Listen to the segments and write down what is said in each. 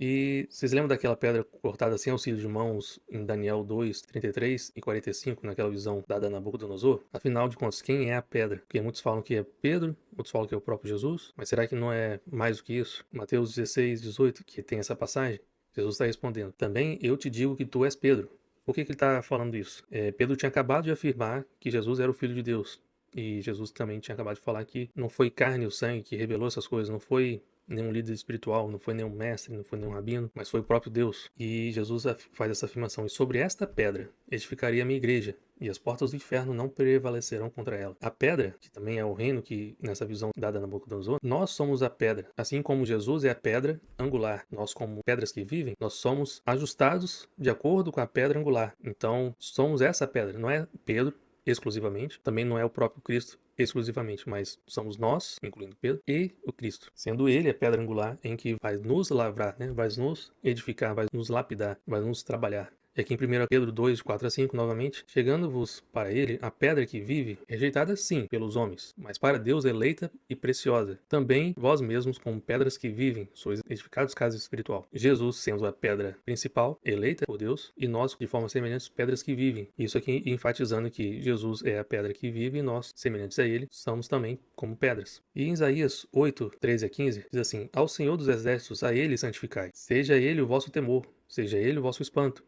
E vocês lembram daquela pedra cortada sem auxílio de mãos em Daniel 2, 33 e 45, naquela visão dada a Nabucodonosor? Afinal de contas, quem é a pedra? Porque muitos falam que é Pedro, outros falam que é o próprio Jesus, mas será que não é mais do que isso? Mateus 16, 18, que tem essa passagem, Jesus está respondendo: também eu te digo que tu és Pedro. Por que ele está falando isso? Pedro tinha acabado de afirmar que Jesus era o Filho de Deus. E Jesus também tinha acabado de falar que não foi carne ou sangue que revelou essas coisas, não foi nenhum líder espiritual, não foi nenhum mestre, não foi nenhum rabino, mas foi o próprio Deus. E Jesus faz essa afirmação: e sobre esta pedra edificaria a minha igreja, e as portas do inferno não prevalecerão contra ela. A pedra, que também é o reino que, nessa visão dada a Nabucodonosor, nós somos a pedra. Assim como Jesus é a pedra angular, nós como pedras que vivem, nós somos ajustados de acordo com a pedra angular. Então, somos essa pedra, não é Pedro exclusivamente, também não é o próprio Cristo exclusivamente, mas somos nós, incluindo Pedro, e o Cristo, sendo ele a pedra angular em que vai nos lavrar, né? Vai nos edificar, vai nos lapidar, vai nos trabalhar. E aqui em 1 Pedro 2, 4 a 5, novamente: chegando-vos para ele a pedra que vive, rejeitada sim pelos homens, mas para Deus eleita e preciosa. Também vós mesmos, como pedras que vivem, sois edificados casa espiritual. Jesus sendo a pedra principal, eleita por Deus, e nós, de forma semelhante, pedras que vivem. Isso aqui enfatizando que Jesus é a pedra que vive e nós, semelhantes a ele, somos também como pedras. E em Isaías 8, 13 a 15, diz assim: ao Senhor dos exércitos, a ele santificai. Seja ele o vosso temor, seja ele o vosso espanto.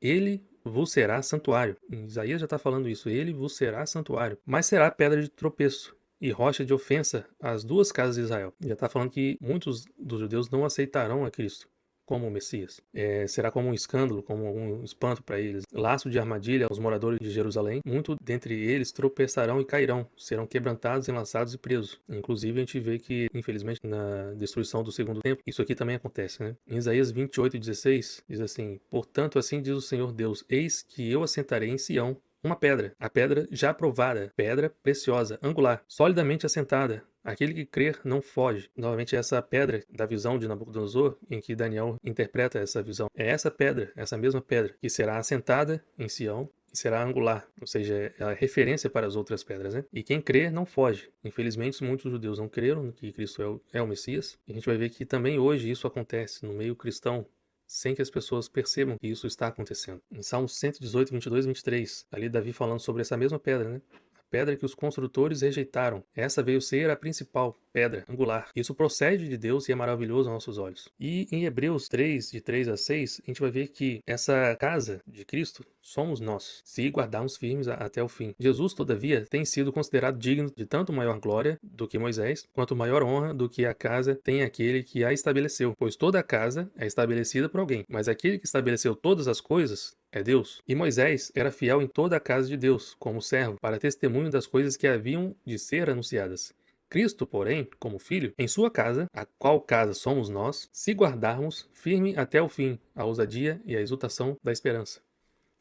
Ele vos será santuário. Em Isaías já está falando isso. Ele vos será santuário. Mas será pedra de tropeço e rocha de ofensa às duas casas de Israel. Já está falando que muitos dos judeus não aceitarão a Cristo como o Messias. Será como um escândalo, como um espanto para eles. Laço de armadilha aos moradores de Jerusalém. Muito dentre eles tropeçarão e cairão. Serão quebrantados, enlaçados e presos. Inclusive, a gente vê que, infelizmente, na destruição do segundo templo, isso aqui também acontece, né? Em Isaías 28:16, diz assim: portanto, assim diz o Senhor Deus: eis que eu assentarei em Sião uma pedra, a pedra já provada, pedra preciosa, angular, solidamente assentada. Aquele que crer não foge. Novamente, essa pedra da visão de Nabucodonosor, em que Daniel interpreta essa visão, é essa pedra, essa mesma pedra, que será assentada em Sião e será angular, ou seja, é a referência para as outras pedras, né? E quem crer não foge. Infelizmente, muitos judeus não creram que Cristo é o Messias, e a gente vai ver que também hoje isso acontece no meio cristão, sem que as pessoas percebam que isso está acontecendo. Em Salmos 118, 22 e 23, ali Davi falando sobre essa mesma pedra, né? A pedra que os construtores rejeitaram. Essa veio ser a principal pedra angular. Isso procede de Deus e é maravilhoso aos nossos olhos. E em Hebreus 3, de 3 a 6, a gente vai ver que essa casa de Cristo somos nós, se guardarmos firmes até o fim. Jesus, todavia, tem sido considerado digno de tanto maior glória do que Moisés, quanto maior honra do que a casa tem aquele que a estabeleceu. Pois toda a casa é estabelecida por alguém, mas aquele que estabeleceu todas as coisas é Deus. E Moisés era fiel em toda a casa de Deus, como servo, para testemunho das coisas que haviam de ser anunciadas. Cristo, porém, como filho, em sua casa, a qual casa somos nós, se guardarmos firme até o fim a ousadia e a exultação da esperança.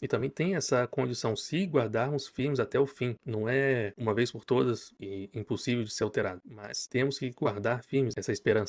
E também tem essa condição, se guardarmos firmes até o fim. Não é uma vez por todas e impossível de ser alterado, mas temos que guardar firmes essa esperança.